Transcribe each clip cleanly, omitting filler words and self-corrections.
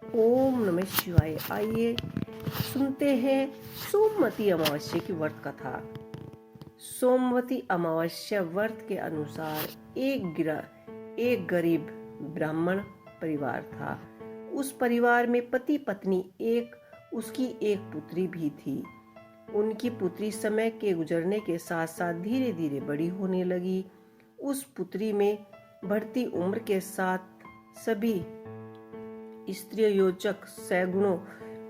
ओम नमः शिवाय। आइए सुनते हैं सोमवती अमावस्या की व्रत कथा। सोमवती अमावस्या व्रत के अनुसार एक गरीब ब्राह्मण परिवार था। उस परिवार में पति पत्नी उसकी एक पुत्री भी थी। उनकी पुत्री समय के गुजरने के साथ साथ धीरे धीरे बड़ी होने लगी। उस पुत्री में बढ़ती उम्र के साथ सभी स्त्रीयोजक सैगुणों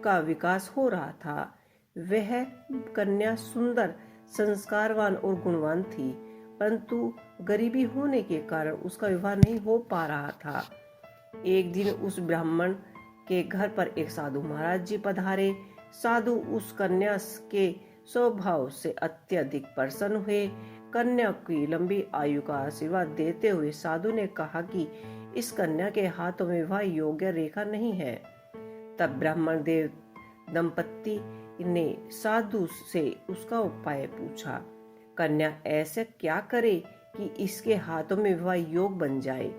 का विकास हो रहा था। वह कन्या सुंदर, संस्कारवान और गुणवान थी, परंतु गरीबी होने के कारण उसका विवाह नहीं हो पा रहा था। एक दिन उस ब्राह्मण के घर पर एक साधु महाराज जी पधारे। साधु उस कन्या के स्वभाव से अत्यधिक प्रसन्न हुए। कन्या की लंबी आयु का आशीर्वाद देते हुए साधु ने कहा कि इस कन्या के हाथों में विवाह योग्य रेखा नहीं है। तब ब्राह्मण देव दंपत्ति ने साधु से उसका उपाय पूछा। कन्या ऐसे क्या करे कि इसके हाथों में विवाह योग बन जाए।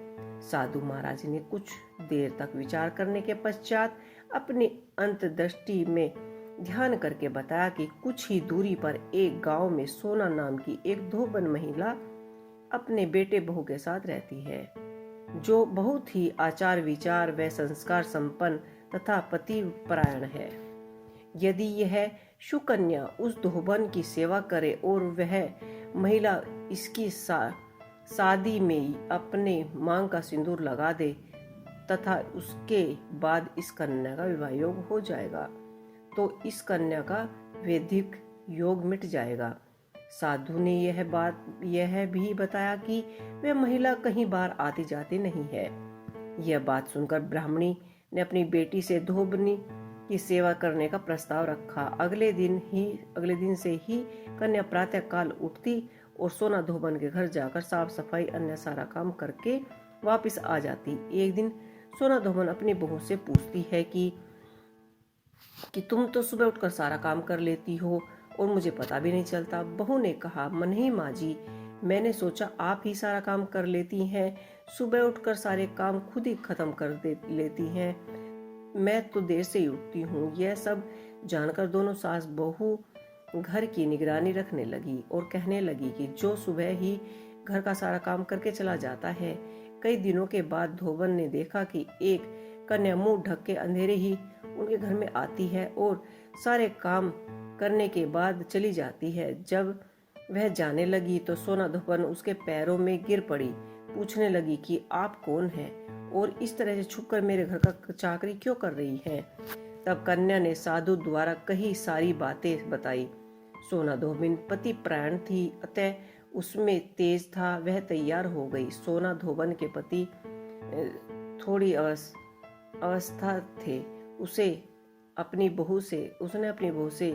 साधु महाराज ने कुछ देर तक विचार करने के पश्चात अपनी अंतर्दृष्टि में ध्यान करके बताया कि कुछ ही दूरी पर एक गांव में सोना नाम की एक धोबन महिला अपने बेटे बहू के साथ रहती है, जो बहुत ही आचार विचार व संस्कार संपन्न तथा पतिपरायण है। यदि यह सुकन्या उस धोबन की सेवा करे और वह महिला इसकी शादी में अपने मांग का सिंदूर लगा दे तथा उसके बाद इस कन्या का विवाह योग हो जाएगा, तो इस कन्या का वैदिक योग मिट जाएगा। साधु ने यह भी बताया कि वह महिला कहीं बार आती जाती नहीं है। यह बात सुनकर ब्राह्मणी ने अपनी बेटी से धोबनी की सेवा करने का प्रस्ताव रखा। अगले दिन से ही कन्या प्रातः काल उठती और सोना धोबन के घर जाकर साफ सफाई अन्य सारा काम करके वापस आ जाती। एक दिन सोना धोबन अपनी बहू से पूछती है कि तुम तो सुबह उठकर सारा काम कर लेती हो और मुझे पता भी नहीं चलता। बहू ने कहा, नहीं माँ जी, मैंने सोचा आप ही सारा काम कर लेती हैं। सुबह उठकर सारे काम खुद ही खत्म कर लेती हैं। मैं तो देर से ही उठती हूँ। यह सब जानकर दोनों सास बहू घर की निगरानी रखने लगी और कहने लगी कि जो सुबह ही घर का सारा काम करके चला जाता है। कई दिनों के बाद धोबन ने देखा कि एक कन्या मुंह ढक के अंधेरे ही उनके घर में आती है और सारे काम करने के बाद चली जाती है। जब वह जाने लगी तो सोना धोबन उसके पैरों में गिर पड़ी। पूछने लगी कि आप कौन हैं और इस तरह से छुपकर मेरे घर का चाकरी क्यों कर रही हैं। तब कन्या ने साधु द्वारा कही सारी बातें बताई। सोना धोबिन पति प्राण थी, अतः उसमें तेज था। वह तैयार हो गई। सोना धोबन के पति थोड़ी अवस्था थे। उसने अपनी बहू से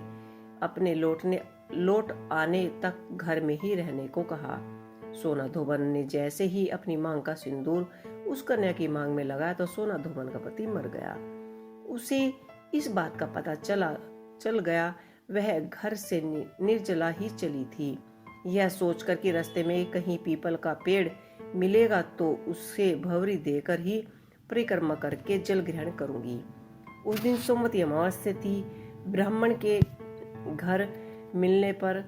अपने लौट आने तक घर में ही रहने को कहा। सोना धोबन ने जैसे ही अपनी मांग का सिंदूर उस कन्या की मांग में लगाया तो सोना धोबन का पति मर गया। उसे इस बात का पता चल गया। वह घर से निर्जला ही चली थी। यह सोचकर कि रास्ते में कहीं पीपल का पेड़ मिलेगा तो उससे भंवरी देकर ही परिक्रमा करके जल ग्रहण करूंगी। उस दिन सोमवती अमावस्या थी। ब्राह्मण के घर मिलने पर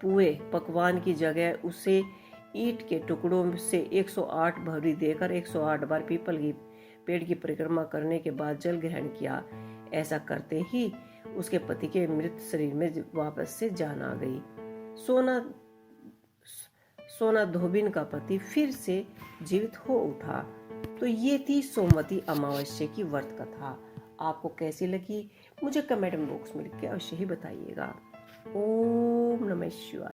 पुए पकवान की जगह उसे ईंट के टुकड़ों से 108 भंवरी देकर 108 बार पीपल की पेड़ की परिक्रमा करने के बाद जल ग्रहण किया। ऐसा करते ही उसके पति के मृत शरीर में वापस से जान आ गई। सोना धोबिन का पति फिर से जीवित हो उठा। तो ये थी सोमवती अमावस्या की व्रत कथा। आपको कैसी लगी मुझे कमेंट बॉक्स में लिख के अवश्य ही बताइएगा। ओम नमः शिवाय।